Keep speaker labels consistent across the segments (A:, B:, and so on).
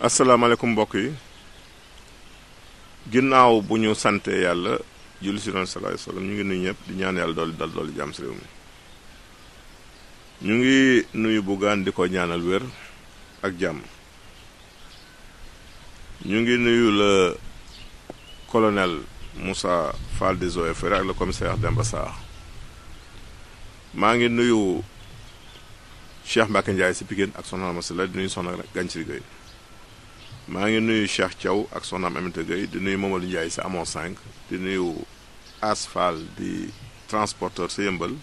A: asalaamaaleykum mbokk yi ginnaaw bu ñu sante yàlla julli si doon sallallahu alayhi wasallam ñu ngi nuyu ñëpp di ñaan yàlla dool jàmm si réew mi ñu ngi nuyu Bougane di ko ñaanal wér ak jàmm ñu ngi nuyu le colonel Moussa Fall des Eaux et Forêts ak le commissaire Demba Sarr maa ngi nuyu Cheikh Mbacke Ndiaye si Pikine ak Soxna Masila di nuyu Soxna Ganciri Gueye maa ngi nuyu Cheikh Thiaw ak Soxna Aminata Gueye di nuyu Mamadou Ndiaye si Amon 5 di nuyu Asfal di transporteur sa Yëmbal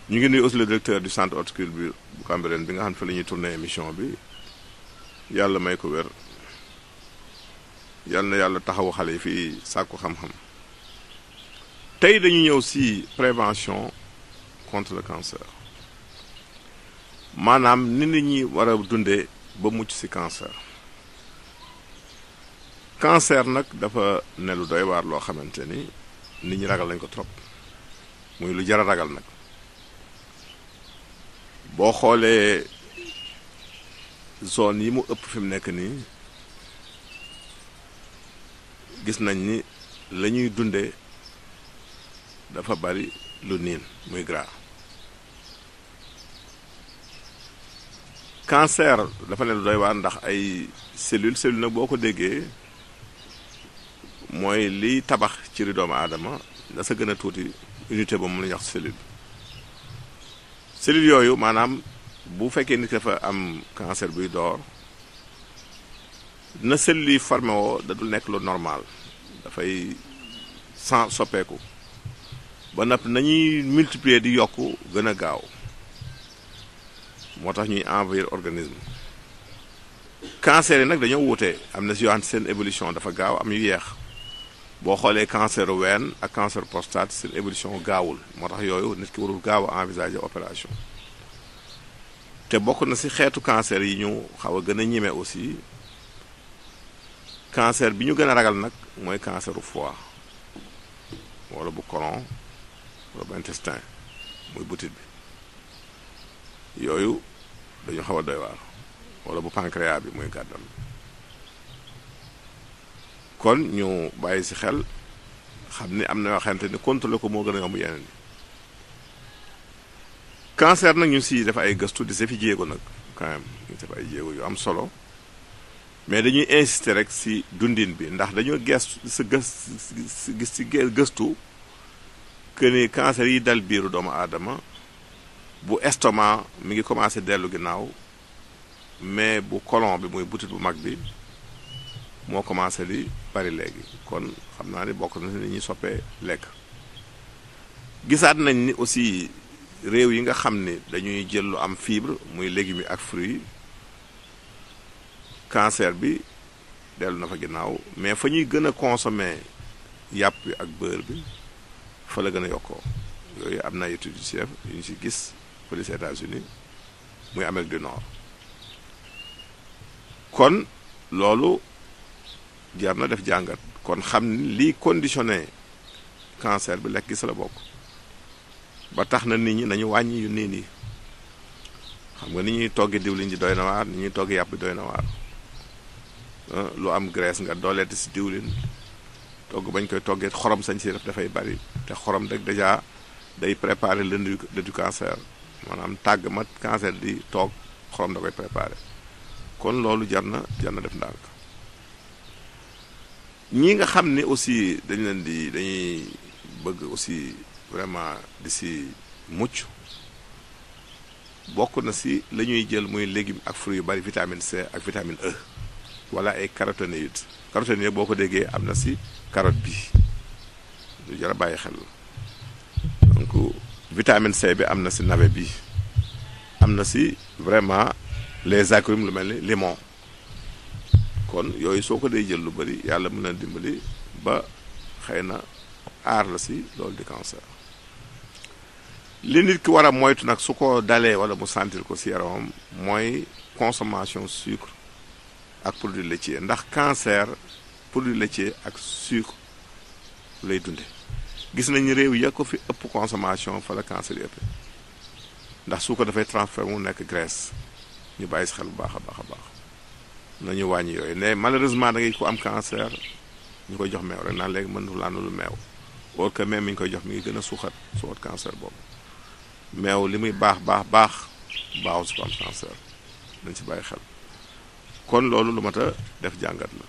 A: ñu ngi nuyu aussi le directeur du centre horticole bu Cambérène bi nga xam ne fa la ñuy tourné émission bi yàlla may ko wér yàlla na yàlla taxawu xale yi fii sàkku xam-xam tey dañu ñëw si prévention contre le cancer maanaam ni nit ñi war a dundee ba mucc ci cancer nag dafa ne lu doy waar loo xamante ni nit ñi ragal nañ ko trop muy lu jar a ragal nag boo xoolee zone yi mu ëpp fi mu nekk nii gis nañ ni la ñuy dundee dafa bari lu niin muy gras cancer dafa ne lu doy waar ndax ay cellule nag boo ko déggee mooy liy tabax ci ri doomu aadama da sa gën a tuuti unité ba moom la ñuy wax cellule yooyu maanaam bu fekkee nit dafa am cancer buy door na cellule yi formé woo da dul nekk lu normal dafay soppeeku ba napp nañuy multiplier di yokk gën a gaaw moo tax ñuy envahir organisme cancer yi nag dañoo wuute am na si yoo xam seen évolution dafa gaaw am yu yeex boo xoolee cancer ween ak cancer prostate seen évolution gaawul moo tax yooyu nit ki warul gaaw a envisager opération te bokk na si xeetu cancer yi ñu xaw a gën a ñeme aussi cancer bi ñu gën a ragal nag mooy canceru foie wala bu côlon wala bu intestin muy butit bi yooyu dañu xaw a doy waar wala bu pancréas bi muy gàddam kon ñu bàyyi ci xel xam ni am na yoo xamante ni contrôler ko moo gën a yomb yeneen yi cancer nag ñu si def ay gëstu di fi jéego nag quand même ñu def ay jéego yu am solo mais dañuy insister rek ci dundin bi ndax dañoo gis ci gëstu que ni cancer yi dal biiru doomu aadama bu estomac mi ngi commencé dellu ginnaaw mais bu côlon bi muy butit bu mag bi moo commencé di bari léegi kon xam naa ni bokk na ni ñuy soppee lekk gisaat nañ ni aussi réew yi nga xam ni dañuy jël lu am fibre muy légumes yi ak fruits cancer bi dellu na fa ginnaaw mais fa ñuy gën a consommer yàpp bi ak beurre bi fa la gën a yokkoo yooyu am na étude yu ñu ci gis fële ci États-Unis muy Amérique du Nord kon loolu jar na def jàngat kon xam ni lii conditionné cancer bi lekk gis la bokk ba tax na nit ñi nañu wàññi yu niin yi xam nga ni ñuy toggi diwlin ji doy na waar ni ñuy toggi yàpp bi doy na waar lu am graisse nga dooleeti ci diwlin togg bañ koy toggee xorom sañ si def dafay bari te xorom rek déjà day préparer l'œuf du cancer maanaam tàgg mat cancer di toog xorom da koy préparer kon loolu jar na def ndànk ñi nga xam ni aussi dañuy bëgg aussi vraiment di si mucc bokk na si la ñuy jël muy légumes ak fruits yu bari vitamine C ak vitamine E wala ay caroténoïdes caroténoïdes boo ko déggee am na si carotte bi lu jar a bàyyi xel donc vitamine C bi am na si navet bi am na si vraiment les agrumes lu mel ni limon kon yooyu soo ko dee jël lu bari yàlla mën na dimbali ba xëy na aar la si loolu di cancer li nit ki war a moytu nag su ko dalee wala mu sentir ko si yaramam mooy consommation sucre ak produit laitier ndax cancer produit laitier ak sucre lay dunde gis nañu réew ya ko fi ëpp consommation fa la cancer yi ëpp ndax sucre dafay transformé mu nekk graisse ñu bàyyi si xel bu baax a baax a baax nañu wàññi yooyu ne malheureusement da ngay ko am cancer ñu koy jox meew rek naan léegi mënatu laa lu meew or que même mi ñu koy jox mi ngi gën a suuxat cancer boobu meew li muy baax baaxul si ko am cancer nañ si bàyyi xel kon loolu lu mat a def jàngat la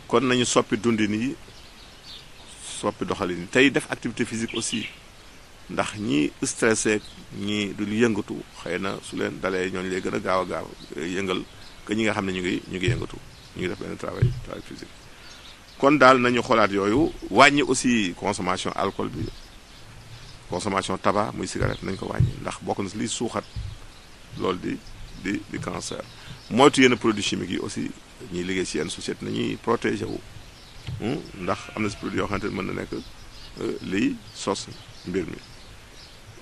A: kon nañu soppi dundin yi soppi doxalin yi tey def activité physique aussi ndax ñi stressé ñi du yëngatu xëy na su leen dalee ñooñu lay gën a gaaw yëngal que ñi nga xam ne ñu ngi yëngatu ñu ngi def benn travail physique kon daal nañu xoolaat yooyu wàññi aussi consommation alcool bi consommation tabac muy cigarette nañ ko wàññi ndax bokk na si liy suuxat loolu di cancer moytu yenn produits chimiques yi aussi ñuy liggéey si yenn société nañuy protéger wu ndax am na si produit yoo xamante ne mën na nekk liy sos mbir mi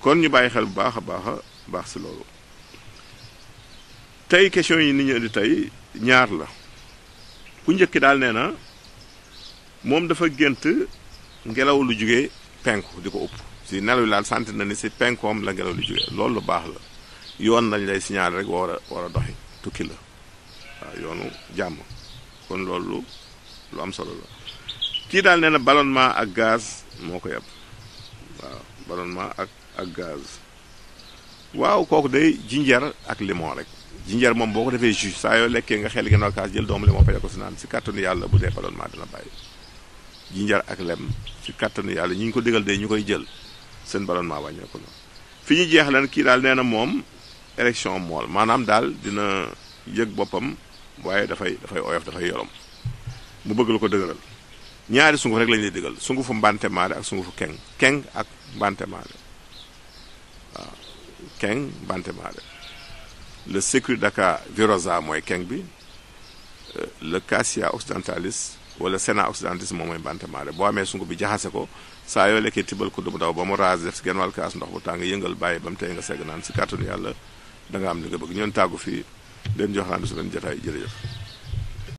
A: kon ñu bàyyi xel bu baax a baax si loolu tey question yi nit ñu indi tey ñaar la ku njëkki daal nee na moom dafa gént ngelaw lu jóge penku di ko ëpp si nelaw yi laal sant na ni si penkoom la ngelaw lu jóge loolu lu baax la yoon lañ lay signaler rek war a doxi tukki la waaw yoonu jàmm kon loolu lu am solo la kii daal nee na ballonnement ak gaz moo ko yeb waaw ballonnement ak gaz waaw kooku day jinjeer ak limon rek jinjeer moom boo ko defee jus saa yoo lekkee nga xel ginnaaw kaas jël doomu limon faje ko si naan si kàttanu yàlla bu dee ballonnement dina bàyyi jinjeer ak lem si kàttanu yàlla ñi ñu ko digal de ñu koy jël seen ballonnement wàññeeku na fi ñu jeex leen kii daal nee na moom érection mool maanaam daal dina yëg boppam waaye dafay oyof dafay yorom mu bëgg lu ko dëgëral ñaari sunguf rek lañu lay digal sungufu mbante maale ak sungufu keng ak mbante maale waaw keng mbante maale le Securidaca virosa mooy keng bi le Cassia occidentalis wala Senna occidentalis moom mooy mbante maale boo amee sunguf bi jaxase ko saa yoo lekkee tibal ko mu daw ba mu raas def si genn wàll kaas ndox bu tàng yëngal bàyyi ba mu tey nga segg naan si kàttanu yàlla da nga am li nga bëgg ñoon tàggu fii leen jox rendez-vous su leen jotaay jërëjëf